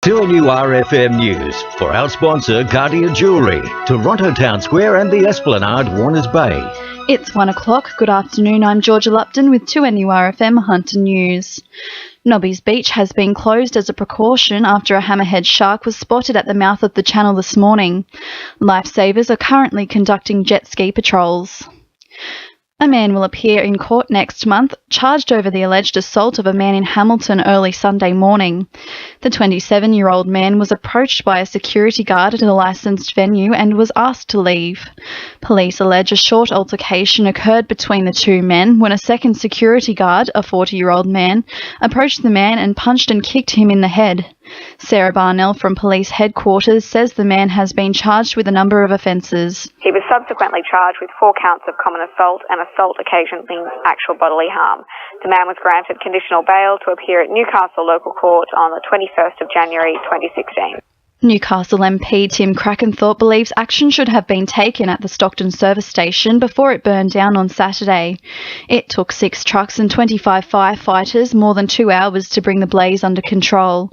2NURFM News for our sponsor Guardian Jewellery, Toronto Town Square and the Esplanade, Warners Bay. It's 1 o'clock. Good afternoon. I'm Georgia Lupton with 2NURFM Hunter News. Nobby's Beach has been closed as a precaution after a hammerhead shark was spotted at the mouth of the channel this morning. Lifesavers are currently conducting jet ski patrols. A man will appear in court next month, charged over the alleged assault of a man in Hamilton early Sunday morning. The 27-year-old man was approached by a security guard at a licensed venue and was asked to leave. Police allege a short altercation occurred between the two men when a second security guard, a 40-year-old man, approached the man and punched and kicked him in the head. Sarah Barnell from police headquarters says the man has been charged with a number of offences. He was subsequently charged with 4 counts of common assault and assault occasioning actual bodily harm. The man was granted conditional bail to appear at Newcastle Local Court on the 21st of January 2016. Newcastle MP Tim Crackenthorpe believes action should have been taken at the Stockton service station before it burned down on Saturday. It took 6 trucks and 25 firefighters more than 2 hours to bring the blaze under control.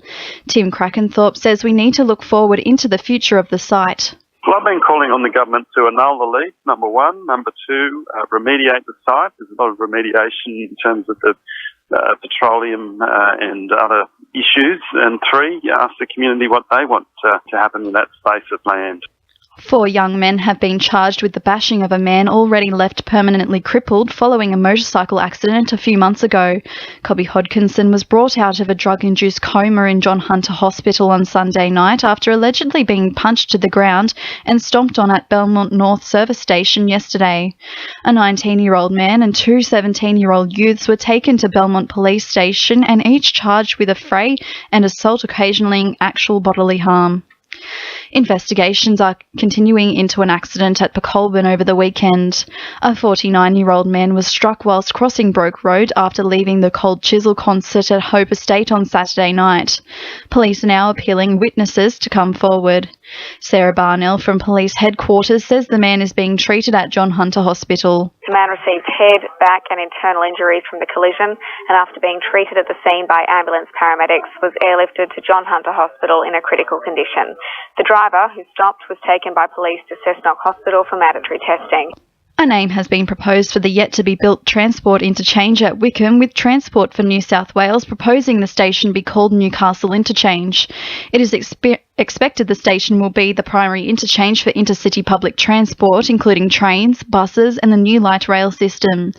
Tim Crackenthorpe says we need to look forward into the future of the site. Well, I've been calling on the government to annul the lease, number one. Number two, remediate the site. There's a lot of remediation in terms of the petroleum and other issues. And 3, ask the community what they want to happen with that space of land. 4 young men have been charged with the bashing of a man already left permanently crippled following a motorcycle accident a few months ago. Cobby Hodkinson was brought out of a drug-induced coma in John Hunter Hospital on Sunday night after allegedly being punched to the ground and stomped on at Belmont North service station yesterday. A 19-year-old man and 2 17-year-old youths were taken to Belmont Police Station and each charged with affray and assault occasioning actual bodily harm. Investigations are continuing into an accident at Pecolburn over the weekend. A 49-year-old man was struck whilst crossing Broke Road after leaving the Cold Chisel concert at Hope Estate on Saturday night. Police are now appealing witnesses to come forward. Sarah Barnell from police headquarters says the man is being treated at John Hunter Hospital. The man received head, back and internal injuries from the collision and after being treated at the scene by ambulance paramedics was airlifted to John Hunter Hospital in a critical condition. The driver, who stopped, was taken by police to Cessnock Hospital for mandatory testing. A name has been proposed for the yet-to-be-built transport interchange at Wickham, with Transport for New South Wales proposing the station be called Newcastle Interchange. It is expected the station will be the primary interchange for intercity public transport, including trains, buses and the new light rail system.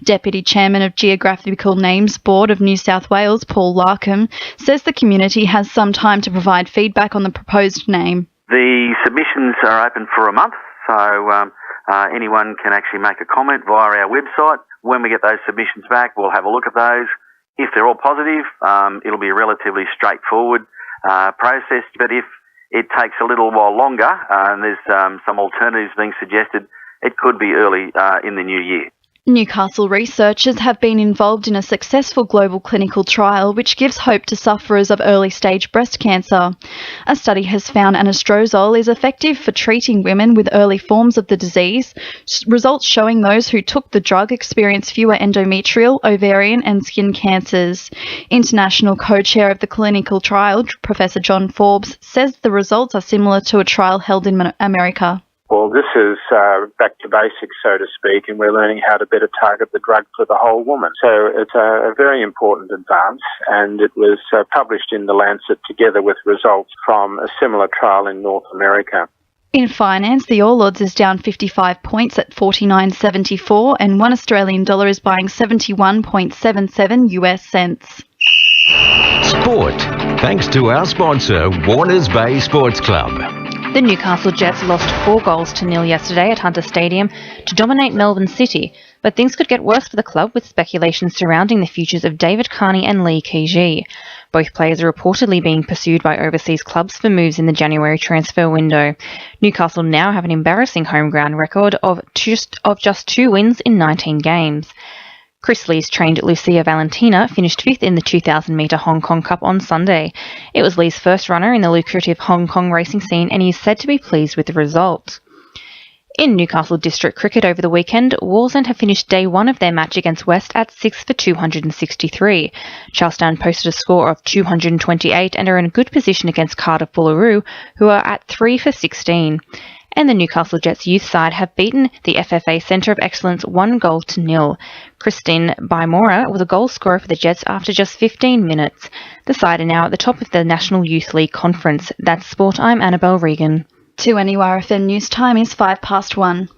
Deputy Chairman of Geographical Names Board of New South Wales, Paul Larkham, says the community has some time to provide feedback on the proposed name. The submissions are open for a month, so anyone can actually make a comment via our website. When we get those submissions back, we'll have a look at those. If they're all positive, it'll be a relatively straightforward process. But if it takes a little while longer, and there's some alternatives being suggested, it could be early in the new year. Newcastle researchers have been involved in a successful global clinical trial which gives hope to sufferers of early-stage breast cancer. A study has found anastrozole is effective for treating women with early forms of the disease, results showing those who took the drug experience fewer endometrial, ovarian and skin cancers. International co-chair of the clinical trial, Professor John Forbes, says the results are similar to a trial held in America. Well, this is back to basics, so to speak, and we're learning how to better target the drug for the whole woman. So it's a very important advance, and it was published in The Lancet together with results from a similar trial in North America. In finance, the All Odds is down 55 points at 49.74 and $1 is buying 71.77 US cents. Sport, thanks to our sponsor, Warners Bay Sports Club. The Newcastle Jets lost 4-0 yesterday at Hunter Stadium to dominate Melbourne City, but things could get worse for the club with speculation surrounding the futures of David Carney and Lee Kee-ji. Both players are reportedly being pursued by overseas clubs for moves in the January transfer window. Newcastle now have an embarrassing home ground record of just 2 wins in 19 games. Chris Lee's trained Lucia Valentina finished 5th in the 2,000-metre Hong Kong Cup on Sunday. It was Lee's first runner in the lucrative Hong Kong racing scene and he is said to be pleased with the result. In Newcastle District Cricket over the weekend, Wallsend have finished day one of their match against West at 6 for 263. Charlestown posted a score of 228 and are in a good position against Cardiff Boolaroo, who are at 3 for 16. And the Newcastle Jets youth side have beaten the FFA Centre of Excellence 1-0. Christine Bymora was a goal scorer for the Jets after just 15 minutes. The side are now at the top of the National Youth League Conference. That's Sport. I'm Annabelle Regan. 2 NURFM news time is 1:05.